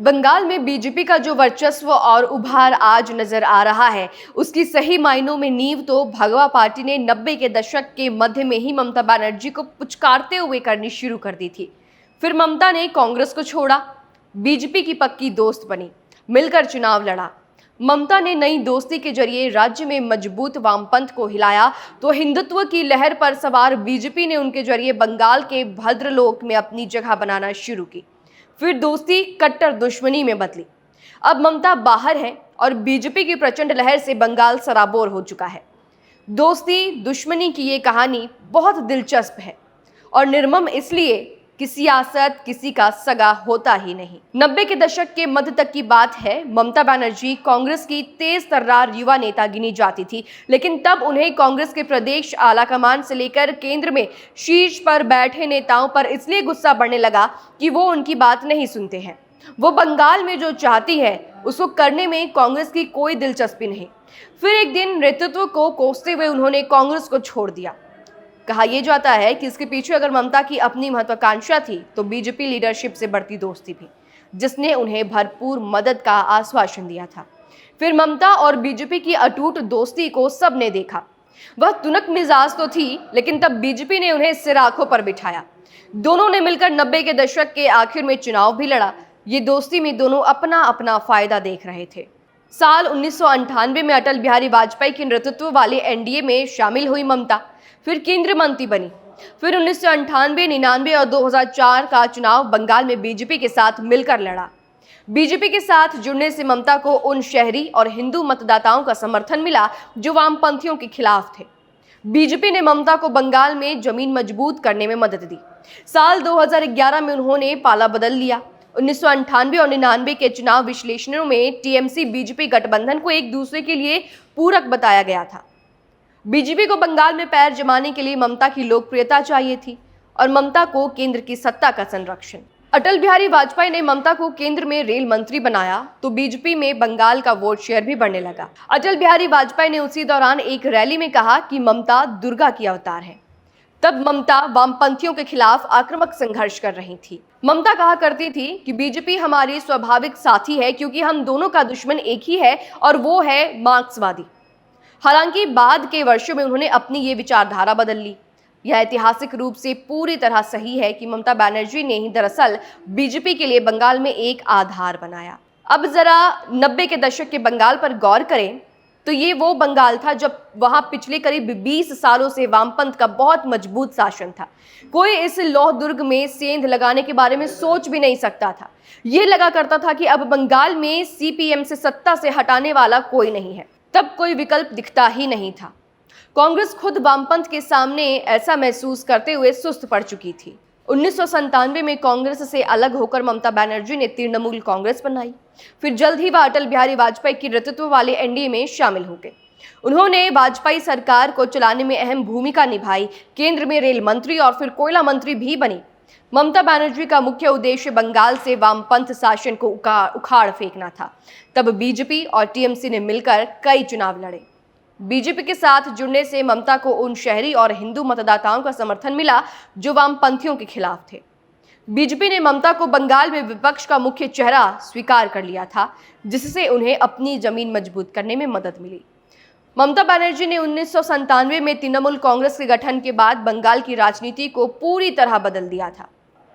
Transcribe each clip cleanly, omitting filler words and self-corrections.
बंगाल में बीजेपी का जो वर्चस्व और उभार आज नजर आ रहा है, उसकी सही मायनों में नींव तो भगवा पार्टी ने 90 के दशक के मध्य में ही ममता बनर्जी को पुचकारते हुए करनी शुरू कर दी थी। फिर ममता ने कांग्रेस को छोड़ा, बीजेपी की पक्की दोस्त बनी, मिलकर चुनाव लड़ा। ममता ने नई दोस्ती के जरिए राज्य में मजबूत वामपंथ को हिलाया, तो हिंदुत्व की लहर पर सवार बीजेपी ने उनके जरिए बंगाल के भद्रलोक में अपनी जगह बनाना शुरू की। फिर दोस्ती कट्टर दुश्मनी में बदली। अब ममता बाहर है और बीजेपी की प्रचंड लहर से बंगाल सराबोर हो चुका है। दोस्ती दुश्मनी की ये कहानी बहुत दिलचस्प है और निर्मम इसलिए कि सियासत किसी का सगा होता ही नहीं। 90 के दशक के मध्य तक की बात है। ममता बनर्जी कांग्रेस की तेज तर्रार युवा नेता गिनी जाती थी, लेकिन तब उन्हें कांग्रेस के प्रदेश आलाकमान से लेकर केंद्र में शीर्ष पर बैठे नेताओं पर इसलिए गुस्सा बढ़ने लगा कि वो उनकी बात नहीं सुनते हैं। वो बंगाल में जो चाहती है उसको करने में कांग्रेस की कोई दिलचस्पी नहीं। फिर एक दिन नेतृत्व को कोसते हुए उन्होंने कांग्रेस को छोड़ दिया। कहा यह जाता है कि इसके पीछे अगर ममता की अपनी महत्वाकांक्षा थी तो बीजेपी लीडरशिप से बढ़ती दोस्ती भी, जिसने उन्हें भरपूर मदद का आश्वासन दिया था। फिर ममता और बीजेपी की अटूट दोस्ती को सबने देखा। वह तुनक मिजाज तो थी, लेकिन तब बीजेपी ने उन्हें सिर आंखों पर बिठाया। दोनों ने मिलकर 90 के दशक के आखिर में चुनाव भी लड़ा। ये दोस्ती में दोनों अपना अपना फायदा देख रहे थे। साल 1998 में अटल बिहारी वाजपेयी के नेतृत्व वाले एनडीए में शामिल हुई ममता, फिर केंद्रीय मंत्री बनी। फिर 1998, 99 और 2004 का चुनाव बंगाल में बीजेपी के साथ मिलकर लड़ा। बीजेपी के साथ जुड़ने से ममता को उन शहरी और हिंदू मतदाताओं का समर्थन मिला जो वामपंथियों के खिलाफ थे। बीजेपी ने ममता को बंगाल में जमीन मजबूत करने में मदद दी। साल 2011 में उन्होंने पाला बदल लिया। 1998 और 99 के चुनाव विश्लेषणों में टीएमसी बीजेपी गठबंधन को एक दूसरे के लिए पूरक बताया गया था। बीजेपी को बंगाल में पैर जमाने के लिए ममता की लोकप्रियता चाहिए थी और ममता को केंद्र की सत्ता का संरक्षण। अटल बिहारी वाजपेयी ने ममता को केंद्र में रेल मंत्री बनाया तो बीजेपी में बंगाल का वोट शेयर भी बढ़ने लगा। अटल बिहारी वाजपेयी ने उसी दौरान एक रैली में कहा कि ममता दुर्गा की अवतार है। तब ममता वामपंथियों के खिलाफ आक्रामक संघर्ष कर रही थी। ममता कहा करती थी कि बीजेपी हमारी स्वाभाविक साथी है क्योंकि हम दोनों का दुश्मन एक ही है और वो है मार्क्सवादी। हालांकि बाद के वर्षों में उन्होंने अपनी ये विचारधारा बदल ली। यह ऐतिहासिक रूप से पूरी तरह सही है कि ममता बनर्जी ने ही दरअसल बीजेपी के लिए बंगाल में एक आधार बनाया। अब जरा 90 के दशक के बंगाल पर गौर करें तो ये वो बंगाल था जब वहां पिछले करीब 20 सालों से वामपंथ का बहुत मजबूत शासन था। कोई इस लौह दुर्ग में सेंध लगाने के बारे में सोच भी नहीं सकता था। ये लगा करता था कि अब बंगाल में सीपीएम से सत्ता से हटाने वाला कोई नहीं है। तब कोई विकल्प दिखता ही नहीं था। कांग्रेस खुद वामपंथ के सामने ऐसा महसूस करते हुए सुस्त पड़ चुकी थी। 1997 में कांग्रेस से अलग होकर ममता बनर्जी ने तृणमूल कांग्रेस बनाई। फिर जल्द ही वह अटल बिहारी वाजपेयी के नेतृत्व वाले एनडीए में शामिल हो गए। उन्होंने वाजपेयी सरकार को चलाने में अहम भूमिका निभाई। केंद्र में रेल मंत्री और फिर कोयला मंत्री भी बनी। ममता बनर्जी का मुख्य उद्देश्य बंगाल से वामपंथ शासन को उखाड़ फेंकना था। तब बीजेपी और टीएमसी ने मिलकर कई चुनाव लड़े। बीजेपी के साथ जुड़ने से ममता को उन शहरी और हिंदू मतदाताओं का समर्थन मिला जो वामपंथियों के खिलाफ थे। बीजेपी ने ममता को बंगाल में विपक्ष का मुख्य चेहरा स्वीकार कर लिया था, जिससे उन्हें अपनी जमीन मजबूत करने में मदद मिली। ममता बनर्जी ने 1997 में तृणमूल कांग्रेस के गठन के बाद बंगाल की राजनीति को पूरी तरह बदल दिया था।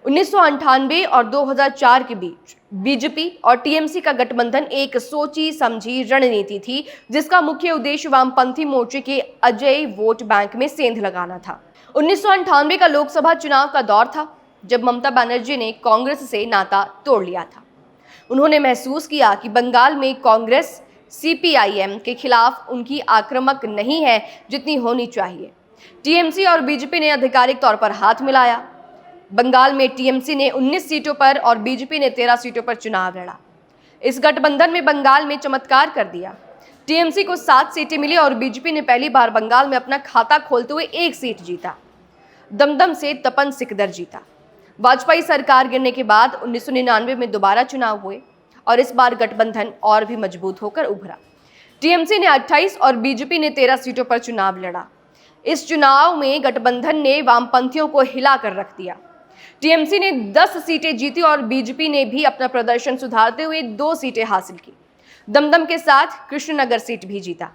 1998 और 2004 के बीच बीजेपी और टीएमसी का गठबंधन एक सोची समझी रणनीति थी, जिसका मुख्य उद्देश्य वामपंथी मोर्चे के अजेय वोट बैंक में सेंध लगाना था। 1998 का लोकसभा चुनाव का दौर था जब ममता बनर्जी ने कांग्रेस से नाता तोड़ लिया था। उन्होंने महसूस किया कि बंगाल में कांग्रेस सीपीआईएम के खिलाफ उनकी आक्रामक नहीं है जितनी होनी चाहिए। टीएमसी और बीजेपी ने आधिकारिक तौर पर हाथ मिलाया। बंगाल में टीएमसी ने 19 सीटों पर और बीजेपी ने 13 सीटों पर चुनाव लड़ा। इस गठबंधन में बंगाल में चमत्कार कर दिया। टीएमसी को 7 सीटें मिली और बीजेपी ने पहली बार बंगाल में अपना खाता खोलते हुए 1 सीट जीता। दमदम से तपन सिकदर जीता। वाजपेयी सरकार गिरने के बाद 1999 में दोबारा चुनाव हुए और इस बार गठबंधन और भी मजबूत होकर उभरा। टीएमसी ने 28 और बीजेपी ने 13 सीटों पर चुनाव लड़ा। इस चुनाव में गठबंधन ने वामपंथियों को हिला कर रख दिया। टीएमसी ने 10 सीटें जीती और बीजेपी ने भी अपना प्रदर्शन सुधारते हुए 2 सीटें हासिल की। दमदम के साथ कृष्णनगर सीट भी जीता।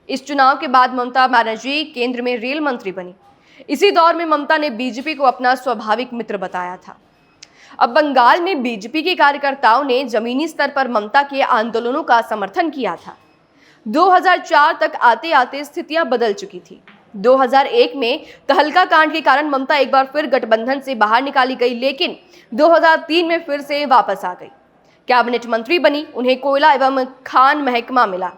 इस चुनाव के बाद ममता बनर्जी केंद्र में रेल मंत्री बनी। इसी दौर में ममता ने बीजेपी को अपना स्वाभाविक मित्र बताया था। अब बंगाल में बीजेपी के कार्यकर्ताओं ने जमीनी स्तर पर ममता के आंदोलनों का समर्थन किया था। 2004 तक आते आते स्थितियां बदल चुकी थी। 2001 में तहलका कांड के कारण ममता एक बार फिर गठबंधन से बाहर निकाली गई, लेकिन 2003 में फिर से वापस आ गई। कैबिनेट मंत्री बनी, उन्हें कोयला एवं खान महकमा मिला।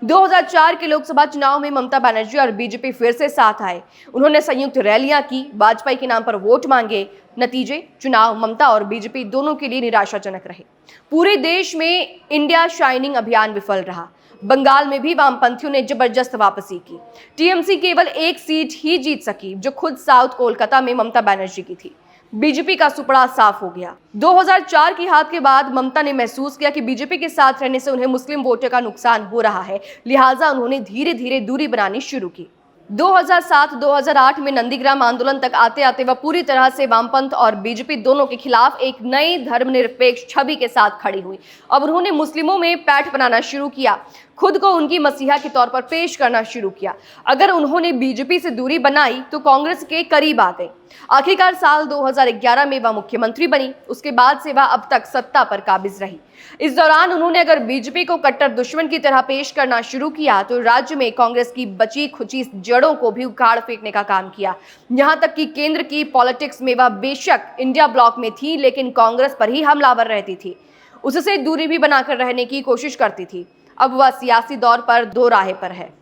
2004 के लोकसभा चुनाव में ममता बनर्जी और बीजेपी फिर से साथ आए। उन्होंने संयुक्त रैलियां की, वाजपेयी के नाम पर वोट मांगे। नतीजे, चुनाव ममता और बीजेपी दोनों के लिए निराशाजनक रहे। पूरे देश में इंडिया शाइनिंग अभियान विफल रहा। बंगाल में भी वामपंथियों ने जबरदस्त वापसी की। टीएमसी केवल 1 सीट ही जीत सकी, जो खुद साउथ कोलकाता में ममता बनर्जी की थी। बीजेपी का सुपड़ा साफ हो गया। 2004 की हार के बाद ममता ने महसूस किया कि बीजेपी के साथ रहने से उन्हें मुस्लिम वोटर का नुकसान हो रहा है, लिहाजा उन्होंने धीरे धीरे दूरी बनानी शुरू की। 2007-2008 में नंदीग्राम आंदोलन तक आते आते वह पूरी तरह से वामपंथ और बीजेपी दोनों के खिलाफ एक नई धर्मनिरपेक्ष छवि के साथ खड़ी हुई। अब उन्होंने मुस्लिमों में पैठ बनाना शुरू किया, खुद को उनकी मसीहा के तौर पर पेश करना शुरू किया। अगर उन्होंने बीजेपी से दूरी बनाई तो कांग्रेस के करीब आ गए। आखिरकार साल 2011 में वह मुख्यमंत्री बनी। उसके बाद से वह अब तक सत्ता पर काबिज रही। इस दौरान उन्होंने अगर बीजेपी को कट्टर दुश्मन की तरह पेश करना शुरू किया तो राज्य में कांग्रेस की बची खुची जड़ों को भी उखाड़ फेंकने का काम किया। यहां तक कि केंद्र की पॉलिटिक्स में वह बेशक इंडिया ब्लॉक में थी, लेकिन कांग्रेस पर ही हमलावर रहती थी। उससे दूरी भी बनाकर रहने की कोशिश करती थी। अब वह सियासी दौर पर दो राहे पर है।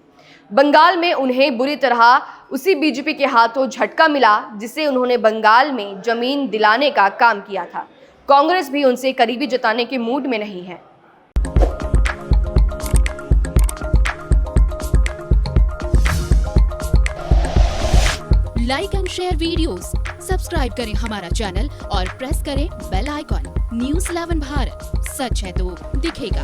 बंगाल में उन्हें बुरी तरह उसी बीजेपी के हाथों झटका मिला जिसे उन्होंने बंगाल में जमीन दिलाने का काम किया था। कांग्रेस भी उनसे करीबी जताने के मूड में नहीं है। Like and share videos, subscribe करें हमारा चैनल और प्रेस करें बेल आइकॉन। न्यूज़ 11 भारत, सच है तो दिखेगा।